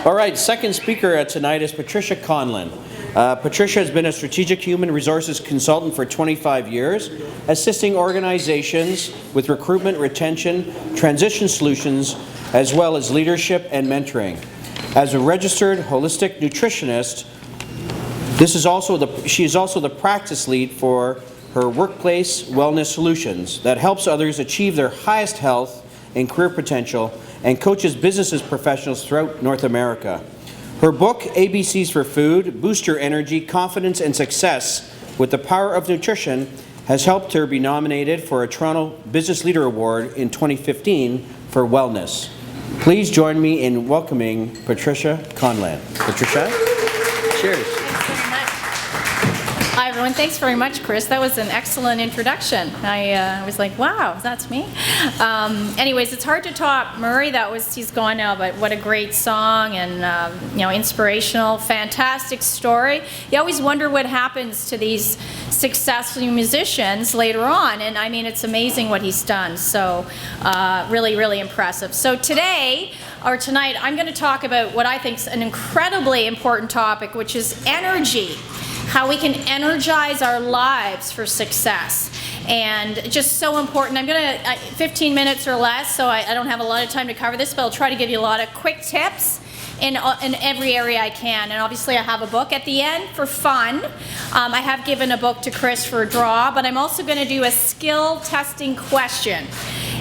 All right, second speaker tonight is Patricia Conlin. Patricia has been a strategic human resources consultant for 25 years, assisting organizations with recruitment, retention, transition solutions, as well as leadership and mentoring. As a registered holistic nutritionist, she is also the practice lead for her workplace wellness solutions that helps others achieve their highest health and career potential and coaches businesses professionals throughout North America. Her book, ABCs for Food, Boost Your Energy, Confidence and Success with the Power of Nutrition, has helped her be nominated for a Toronto Business Leader Award in 2015 for wellness. Please join me in welcoming Patricia Conlin. Patricia, cheers. Hi everyone, thanks very much, Chris. That was an excellent introduction. I was like, wow, that's me. Anyways, it's hard to top Murray. He's gone now, but what a great song and inspirational, fantastic story. You always wonder what happens to these successful musicians later on, and I mean, it's amazing what he's done. So really, really impressive. So tonight, I'm going to talk about what I think is an incredibly important topic, which is energy. How we can energize our lives for success. And just so important. I'm going to, 15 minutes or less, so I don't have a lot of time to cover this, but I'll try to give you a lot of quick tips in every area I can. And obviously I have a book at the end for fun. I have given a book to Chris for a draw, but I'm also going to do a skill testing question.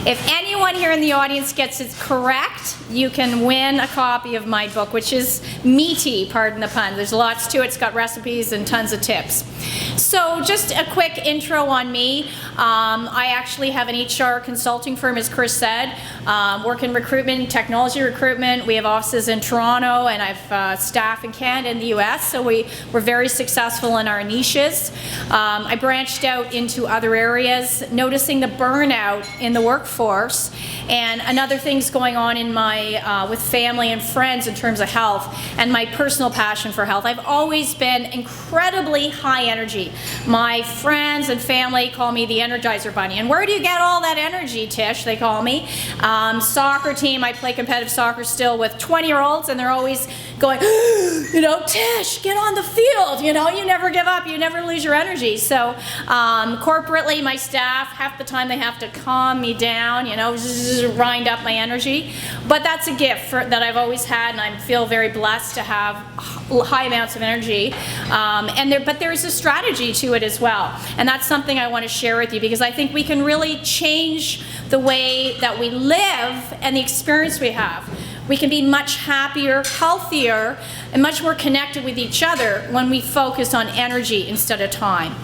If anyone here in the audience gets it correct, you can win a copy of my book, which is meaty, pardon the pun. There's lots to it. It's got recipes and tons of tips. So just a quick intro on me. I actually have an HR consulting firm, as Chris said. Work in recruitment, technology recruitment. We have offices in Toronto, and I've staff in Canada and the US, so we're very successful in our niches. I branched out into other areas, noticing the burnout in the workforce and other things going on in my with family and friends in terms of health and my personal passion for health. I've always been incredibly high energy. My friends and family call me the Energizer Bunny. And where do you get all that energy, Tish, they call me. Soccer team, I play competitive soccer still with 20-year-olds, and they're always going, Tish, get on the field, you never give up, you never lose your energy. So corporately, my staff, half the time they have to calm me down, wind up my energy. But that's a gift that I've always had, and I feel very blessed to have high amounts of energy. But there's a strategy to it as well. And that's something I want to share with you, because I think we can really change the way that we live and the experience we have. We can be much happier, healthier, and much more connected with each other when we focus on energy instead of time.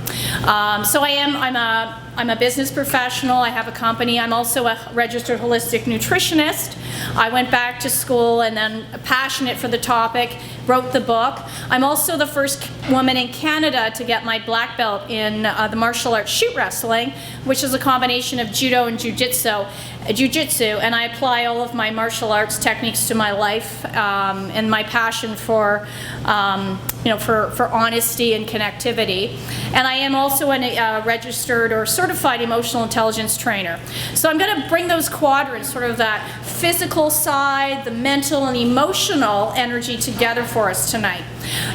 So I'm a business professional. I have a company. I'm also a registered holistic nutritionist. I went back to school and then passionate for the topic, wrote the book. I'm also the first woman in Canada to get my black belt in the martial arts shoot wrestling, which is a combination of judo and jiu-jitsu, and I apply all of my martial arts techniques to my life and my passion for honesty and connectivity. And I am also a registered or certified emotional intelligence trainer. So I'm going to bring those quadrants, sort of that physical side, the mental and emotional energy together for us tonight.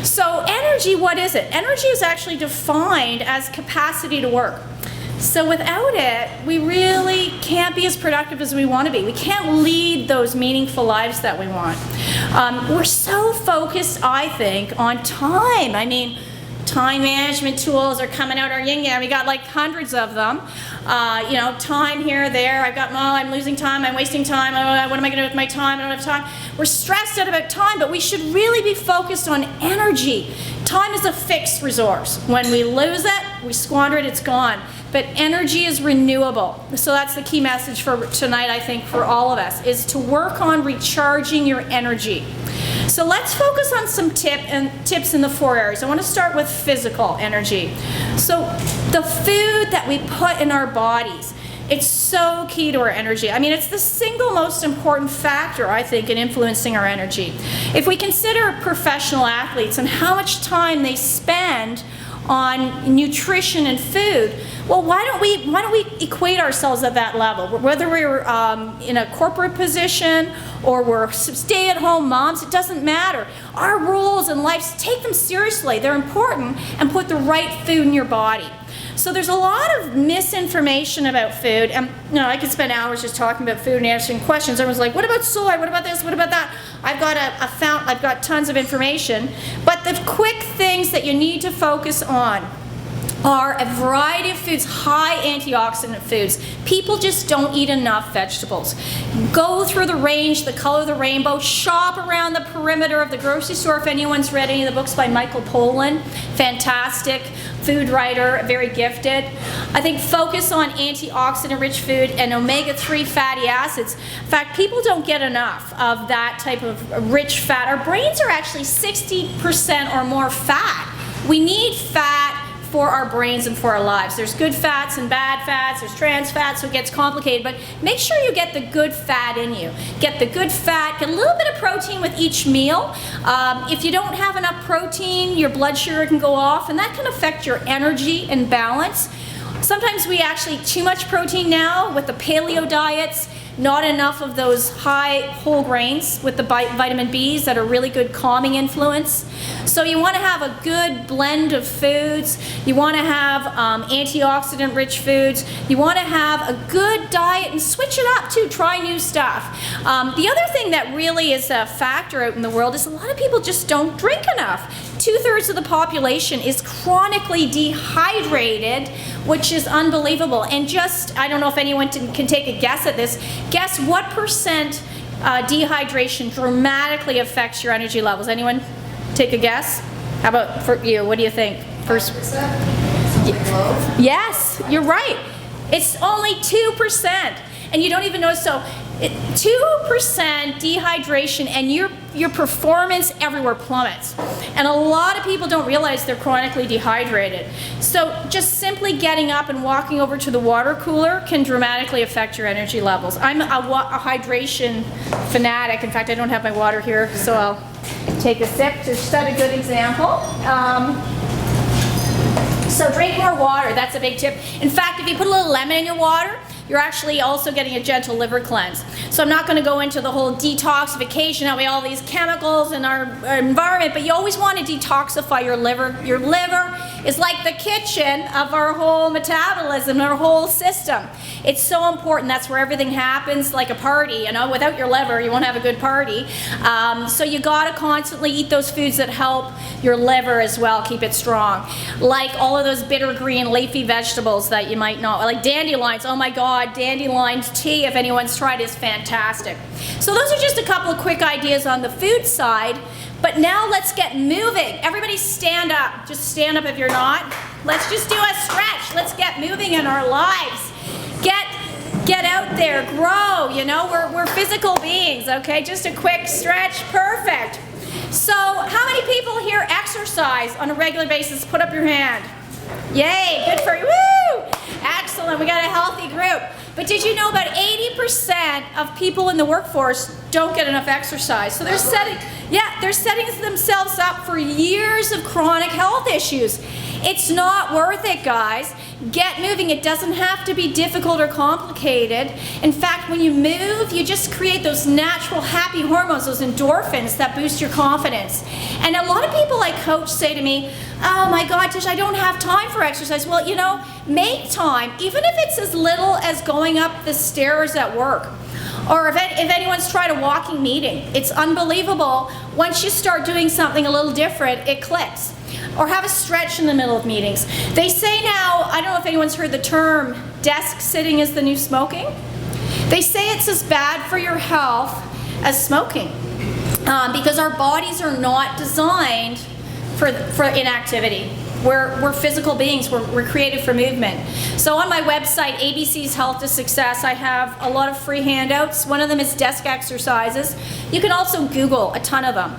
So energy, what is it? Energy is actually defined as capacity to work. So without it, we really can't be as productive as we want to be. We can't lead those meaningful lives that we want. We're so focused, I think, on time. I mean, time management tools are coming out our yin-yang. We got like hundreds of them. Time here, there. I'm losing time, I'm wasting time. What am I going to do with my time? I don't have time. We're stressed out about time, but we should really be focused on energy. Time is a fixed resource. When we lose it, we squander it, it's gone. But energy is renewable. So that's the key message for tonight, I think, for all of us, is to work on recharging your energy. So let's focus on some tips in the 4 areas. I want to start with physical energy. So the food that we put in our bodies, it's so key to our energy. I mean, it's the single most important factor, I think, in influencing our energy. If we consider professional athletes and how much time they spend on nutrition and food. Well, why don't we equate ourselves at that level? Whether we're in a corporate position or we're stay-at-home moms, it doesn't matter. Our roles in life, take them seriously. They're important, and put the right food in your body. So there's a lot of misinformation about food, and I could spend hours just talking about food and answering questions. Everyone's like, what about soy? What about this? What about that? I've got tons of information, but the quick things that you need to focus on are a variety of foods, high antioxidant foods. People just don't eat enough vegetables. Go through the range, the color of the rainbow, shop around the perimeter of the grocery store. If anyone's read any of the books by Michael Pollan, fantastic food writer, very gifted. I think focus on antioxidant-rich food and omega-3 fatty acids. In fact, people don't get enough of that type of rich fat. Our brains are actually 60% or more fat. We need fat for our brains and for our lives. There's good fats and bad fats, there's trans fats, so it gets complicated, but make sure you get the good fat in you. Get the good fat, get a little bit of protein with each meal. If you don't have enough protein, your blood sugar can go off, and that can affect your energy and balance. Sometimes we actually eat too much protein now with the paleo diets, not enough of those high whole grains with the vitamin Bs that are really good calming influence. So you want to have a good blend of foods. You want to have antioxidant rich foods. You want to have a good diet and switch it up too. Try new stuff. The other thing that really is a factor out in the world is a lot of people just don't drink enough. 2/3 of the population is chronically dehydrated, which is unbelievable. And just, I don't know if anyone can take a guess at this. Guess what percent dehydration dramatically affects your energy levels? Anyone take a guess? How about for you? What do you think? First, yes, you're right. It's only 2%, and you don't even know. So 2% dehydration, and your performance everywhere plummets. And a lot of people don't realize they're chronically dehydrated. So just simply getting up and walking over to the water cooler can dramatically affect your energy levels. I'm a hydration fanatic. In fact, I don't have my water here, so I'll take a sip to set a good example. So drink more water, that's a big tip. In fact, if you put a little lemon in your water, you're actually also getting a gentle liver cleanse. So I'm not going to go into the whole detoxification, how we have all these chemicals in our environment, but you always want to detoxify your liver. Your liver is like the kitchen of our whole metabolism, our whole system. It's so important. That's where everything happens, like a party. You know, without your liver, you won't have a good party. So you got to constantly eat those foods that help your liver as well, keep it strong. Like all of those bitter green leafy vegetables that you might not, like dandelions. Oh my God. Dandelion tea, if anyone's tried, is fantastic. So those are just a couple of quick ideas on the food side, but now let's get moving. Everybody stand up. Just stand up if you're not. Let's just do a stretch. Let's get moving in our lives. Get out there, grow, you know, we're physical beings, okay? Just a quick stretch, perfect. So how many people here exercise on a regular basis? Put up your hand. Yay, good for you, woo! Excellent, we got a healthy group. But did you know about 80% of people in the workforce don't get enough exercise? So they're setting themselves up for years of chronic health issues. It's not worth it, guys. Get moving. It doesn't have to be difficult or complicated. In fact, when you move, you just create those natural happy hormones, those endorphins that boost your confidence. And a lot of people I coach say to me, oh my God, Tish, I don't have time for exercise. Well, you know, make time, even if it's as little as going up the stairs at work. Or if anyone's tried a walking meeting, it's unbelievable. Once you start doing something a little different, it clicks. Or have a stretch in the middle of meetings. They say now, I don't know if anyone's heard the term, desk sitting is the new smoking. They say it's as bad for your health as smoking because our bodies are not designed for inactivity. We're physical beings, we're created for movement. So on my website, ABC's Health to Success, I have a lot of free handouts. One of them is desk exercises. You can also Google a ton of them.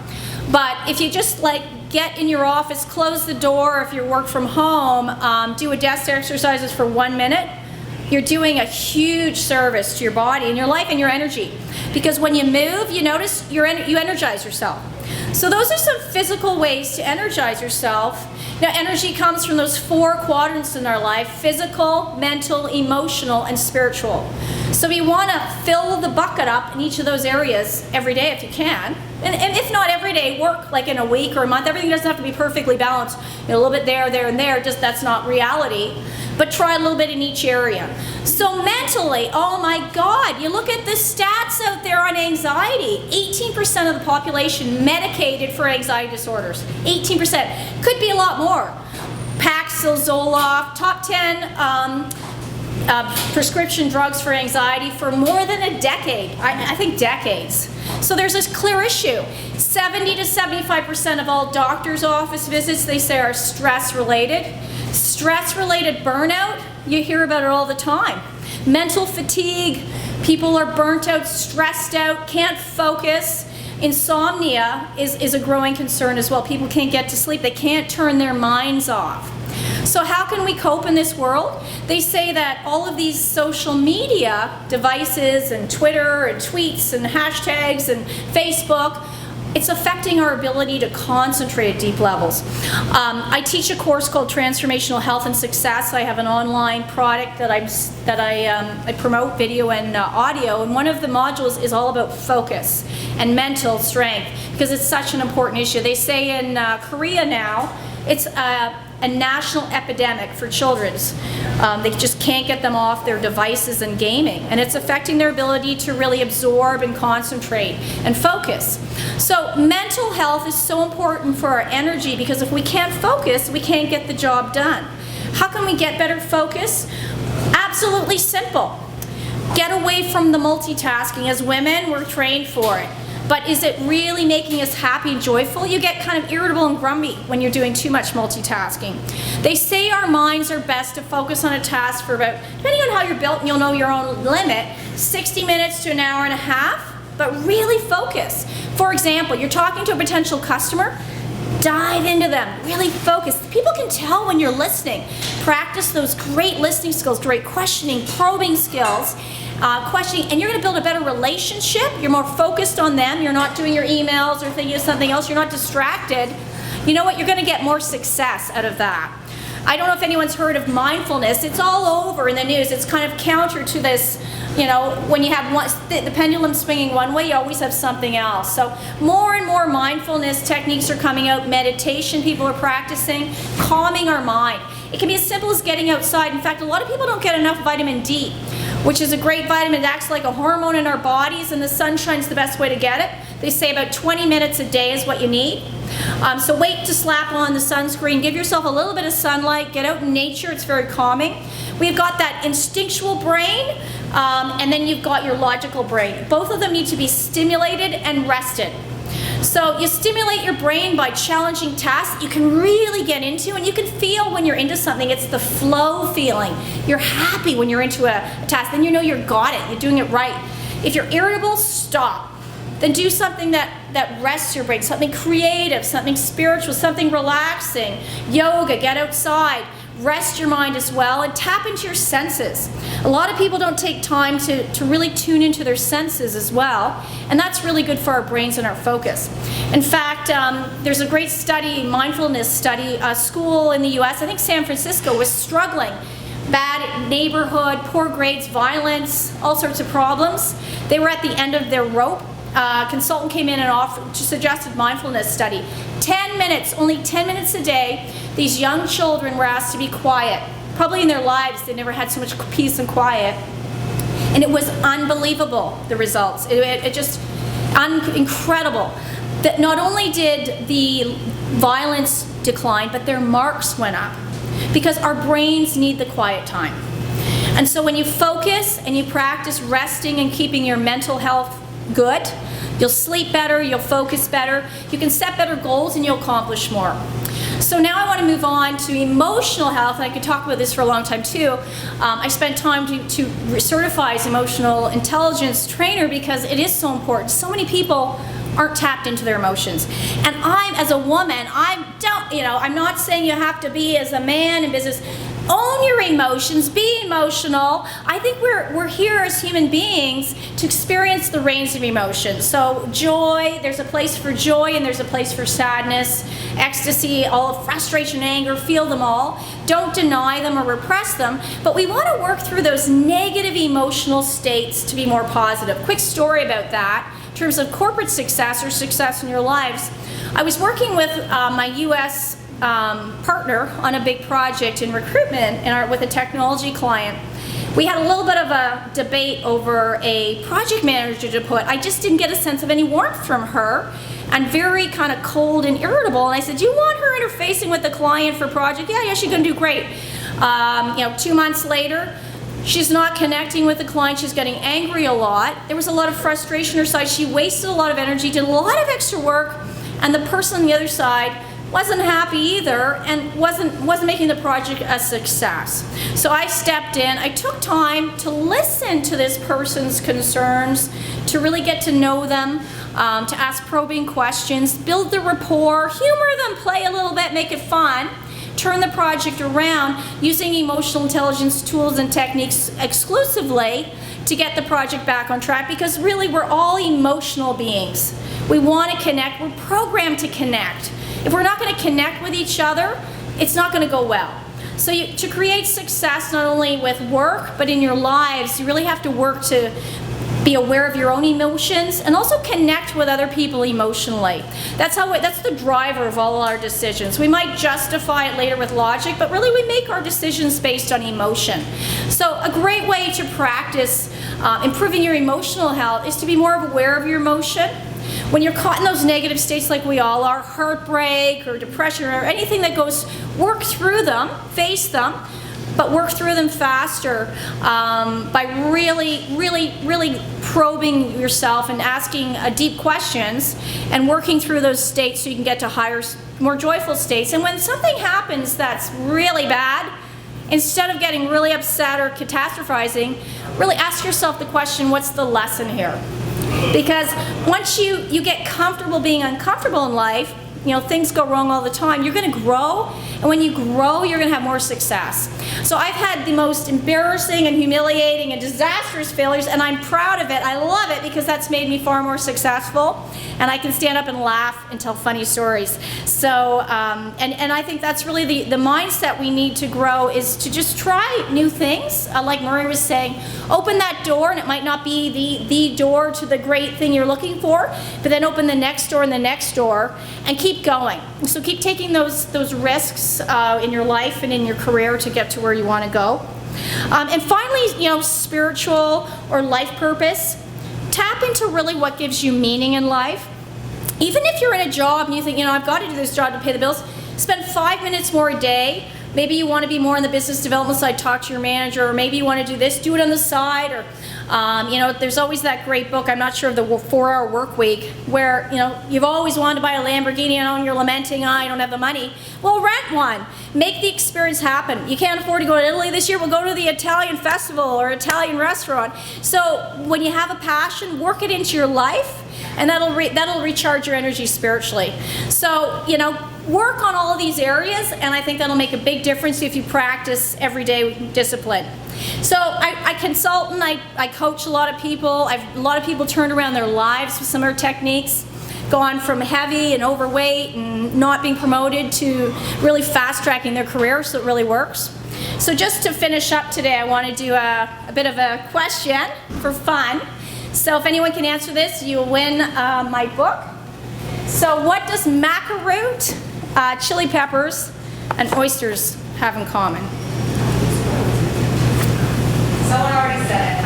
But if you just get in your office, close the door, if you work from home, do a desk exercises for 1 minute, you're doing a huge service to your body and your life and your energy. Because when you move, you notice you energize yourself. So those are some physical ways to energize yourself. Now, energy comes from those 4 quadrants in our life: physical, mental, emotional, and spiritual. So we want to fill the bucket up in each of those areas every day if you can. And if not every day, work like in a week or a month. Everything doesn't have to be perfectly balanced. You know, a little bit there, there, and there. Just that's not reality. But try a little bit in each area. So mentally, oh my God, you look at the stats out there on anxiety. 18% of the population medicated for anxiety disorders. 18%. Could be a lot more. Paxil, Zoloft, top 10 prescription drugs for anxiety for more than a decade. I think decades. So there's this clear issue. 70 to 75% of all doctors' office visits, they say, are stress-related. Stress-related burnout, you hear about it all the time. Mental fatigue, people are burnt out, stressed out, can't focus. Insomnia is a growing concern as well. People can't get to sleep. They can't turn their minds off. So how can we cope in this world? They say that all of these social media devices and Twitter and tweets and hashtags and Facebook, it's affecting our ability to concentrate at deep levels. I teach a course called Transformational Health and Success. I have an online product that I promote, video and audio, and one of the modules is all about focus and mental strength because it's such an important issue. They say in Korea now, it's a national epidemic for children. They just can't get them off their devices and gaming, and it's affecting their ability to really absorb and concentrate and focus. So mental health is so important for our energy because if we can't focus, we can't get the job done. How can we get better focus? Absolutely simple. Get away from the multitasking. As women, we're trained for it. But is it really making us happy and joyful? You get kind of irritable and grumpy when you're doing too much multitasking. They say our minds are best to focus on a task for about, depending on how you're built and you'll know your own limit, 60 minutes to an hour and a half, but really focus. For example, you're talking to a potential customer, dive into them, really focus. People can tell when you're listening. Practice those great listening skills, great questioning, probing skills. Questioning, and you're going to build a better relationship. You're more focused on them. You're not doing your emails or thinking of something else. You're not distracted. You know what? You're going to get more success out of that. I don't know if anyone's heard of mindfulness. It's all over in the news. It's kind of counter to this, you know, when you have the pendulum swinging one way, you always have something else. So more and more mindfulness techniques are coming out. Meditation people are practicing, calming our mind. It can be as simple as getting outside. In fact, a lot of people don't get enough vitamin D, which is a great vitamin. It acts like a hormone in our bodies, and the sunshine's the best way to get it. They say about 20 minutes a day is what you need. So wait to slap on the sunscreen. Give yourself a little bit of sunlight. Get out in nature. It's very calming. We've got that instinctual brain, and then you've got your logical brain. Both of them need to be stimulated and rested. So you stimulate your brain by challenging tasks you can really get into, and you can feel when you're into something. It's the flow feeling. You're happy when you're into a task. Then you know you've got it. You're doing it right. If you're irritable, stop. Then do something that rests your brain, something creative, something spiritual, something relaxing. Yoga, get outside. Rest your mind as well, and tap into your senses. A lot of people don't take time to really tune into their senses as well, and that's really good for our brains and our focus. In fact, there's a great study, mindfulness study, a school in the US, I think San Francisco, was struggling. Bad neighborhood, poor grades, violence, all sorts of problems. They were at the end of their rope. A consultant came in and suggested mindfulness study. 10 minutes, only 10 minutes a day, these young children were asked to be quiet. Probably in their lives, they never had so much peace and quiet. And it was unbelievable, the results. It just, incredible. That not only did the violence decline, but their marks went up. Because our brains need the quiet time. And so when you focus and you practice resting and keeping your mental health good, you'll sleep better, you'll focus better, you can set better goals, and you'll accomplish more. So now I want to move on to emotional health, and I could talk about this for a long time too. I spent time to certify as emotional intelligence trainer because it is so important. So many people aren't tapped into their emotions. And as a woman, I'm not saying you have to be as a man in business. Own your emotions, be emotional. I think we're here as human beings to experience the range of emotions. So joy, there's a place for joy and there's a place for sadness, ecstasy, all of frustration, anger, feel them all. Don't deny them or repress them, but we want to work through those negative emotional states to be more positive. Quick story about that. In terms of corporate success or success in your lives, I was working with my U.S. Partner on a big project in recruitment with a technology client. We had a little bit of a debate over a project manager to put. I just didn't get a sense of any warmth from her, and very kind of cold and irritable. And I said, do you want her interfacing with the client for project? Yeah, she's gonna do great. 2 months later, she's not connecting with the client. She's getting angry a lot. There was a lot of frustration on her side. She wasted a lot of energy, did a lot of extra work, and the person on the other side wasn't happy either and wasn't making the project a success. So I stepped in. I took time to listen to this person's concerns, to really get to know them, to ask probing questions, build the rapport, humor them, play a little bit, make it fun, turn the project around using emotional intelligence tools and techniques exclusively to get the project back on track, because really we're all emotional beings. We want to connect. We're programmed to connect. If we're not going to connect with each other, it's not going to go well. So to create success not only with work, but in your lives, you really have to work to be aware of your own emotions and also connect with other people emotionally. That's the driver of all our decisions. We might justify it later with logic, but really we make our decisions based on emotion. So a great way to practice improving your emotional health is to be more aware of your emotion. When you're caught in those negative states like we all are, heartbreak or depression or anything that goes, work through them, face them, but work through them faster by really probing yourself and asking deep questions and working through those states so you can get to higher, more joyful states. And when something happens that's really bad, instead of getting really upset or catastrophizing, really ask yourself the question, what's the lesson here? Because once you get comfortable being uncomfortable in life, things go wrong all the time, you're going to grow, and when you grow, you're going to have more success. So I've had the most embarrassing and humiliating and disastrous failures, and I'm proud of it. I love it because that's made me far more successful, and I can stand up and laugh and tell funny stories. So, and I think that's really the mindset we need to grow, is to just try new things. Like Murray was saying, open that door, and it might not be the door to the great thing you're looking for, but then open the next door and the next door, and keep going. So keep taking those risks in your life and in your career to get to where you want to go. And finally, spiritual or life purpose. Tap into really what gives you meaning in life. Even if you're in a job and you think, I've got to do this job to pay the bills, spend 5 minutes more a day. Maybe you want to be more on the business development side, talk to your manager, or maybe you want to do this, do it on the side, or there's always that great book, I'm not sure of the 4-Hour Work Week, where you've always wanted to buy a Lamborghini and you're lamenting, I don't have the money. Well, rent one. Make the experience happen. You can't afford to go to Italy this year, well, go to the Italian festival or Italian restaurant. So when you have a passion, work it into your life, and that'll recharge your energy spiritually. So, work on all of these areas, and I think that'll make a big difference if you practice everyday discipline. So I consult and I coach a lot of people. A lot of people turned around their lives with some of our techniques, gone from heavy and overweight and not being promoted to really fast-tracking their career, so it really works. So just to finish up today, I want to do a bit of a question for fun. So if anyone can answer this, you'll win my book. So what does maca root, chili peppers, and oysters have in common? Someone already said it.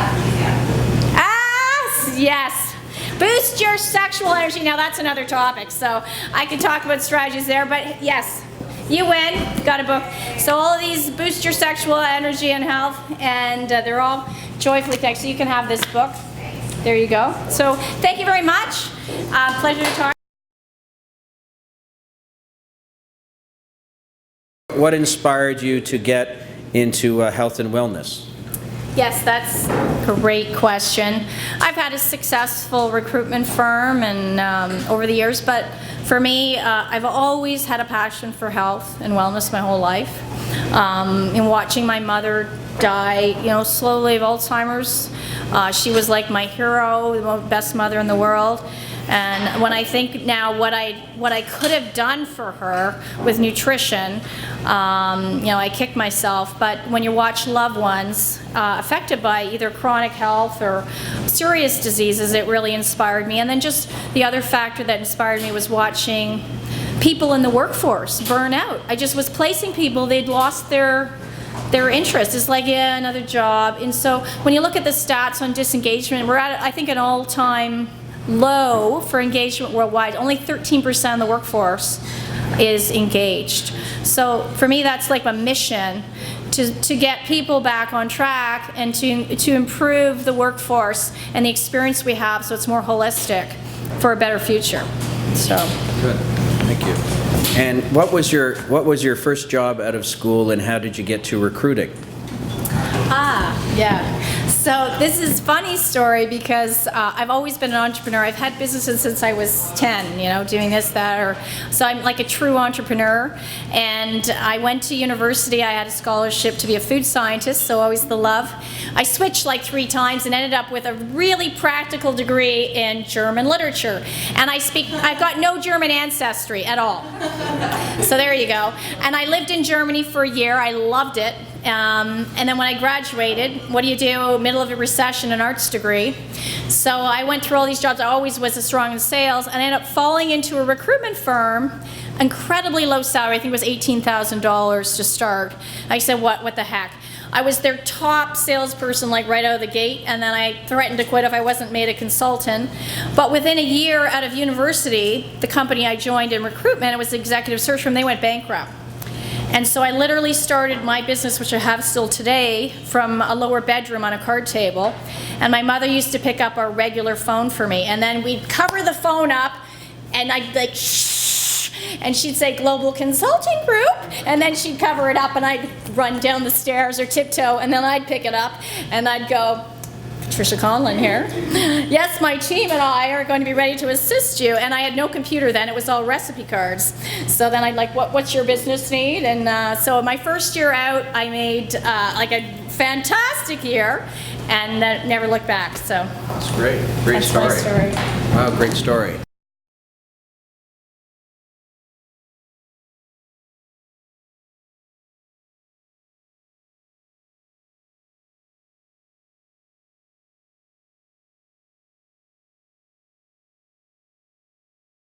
Ah, yes. Boost your sexual energy. Now that's another topic, so I can talk about strategies there, but yes, you win. Got a book. So all of these boost your sexual energy and health, and they're all joyfully text. So you can have this book. There you go. So thank you very much. Pleasure to talk. What inspired you to get into health and wellness? Yes, that's a great question. I've had a successful recruitment firm and over the years, but for me, I've always had a passion for health and wellness my whole life. and watching my mother die, slowly of Alzheimer's. She was like my hero, the best mother in the world. And when I think now what I could have done for her with nutrition, I kick myself. But when you watch loved ones affected by either chronic health or serious diseases, it really inspired me. And then just the other factor that inspired me was watching people in the workforce burn out. I just was placing people, they'd lost their interest. It's like, yeah, another job. And so when you look at the stats on disengagement, we're at, I think, an all-time low for engagement worldwide. Only 13% of the workforce is engaged. So for me, that's like a mission to get people back on track and to improve the workforce and the experience we have so it's more holistic for a better future. So good. Thank you. And what was your first job out of school, and how did you get to recruiting? Yeah. So this is a funny story because I've always been an entrepreneur. I've had businesses since I was 10, doing this, that, so I'm like a true entrepreneur. And I went to university. I had a scholarship to be a food scientist, so always the love. I switched like 3 times and ended up with a really practical degree in German literature. And I've got no German ancestry at all. So there you go. And I lived in Germany for a year. I loved it. And then when I graduated, what do? Middle of a recession, an arts degree. So I went through all these jobs. I always was strong in sales, and I ended up falling into a recruitment firm, incredibly low salary. I think it was $18,000 to start. I said, what the heck? I was their top salesperson, like right out of the gate, and then I threatened to quit if I wasn't made a consultant. But within a year out of university, the company I joined in recruitment, it was the executive search firm, they went bankrupt. And so I literally started my business, which I have still today, from a lower bedroom on a card table. And my mother used to pick up our regular phone for me. And then we'd cover the phone up, and I'd like, shh, and she'd say, Global Consulting Group. And then she'd cover it up, and I'd run down the stairs or tiptoe, and then I'd pick it up, and I'd go, Patricia Conlin here. Yes, my team and I are going to be ready to assist you. And I had no computer then, it was all recipe cards. So then I'd like, what's your business need? And so my first year out, I made like a fantastic year and never looked back. So that's great. Great that's story. My story. Wow, great story.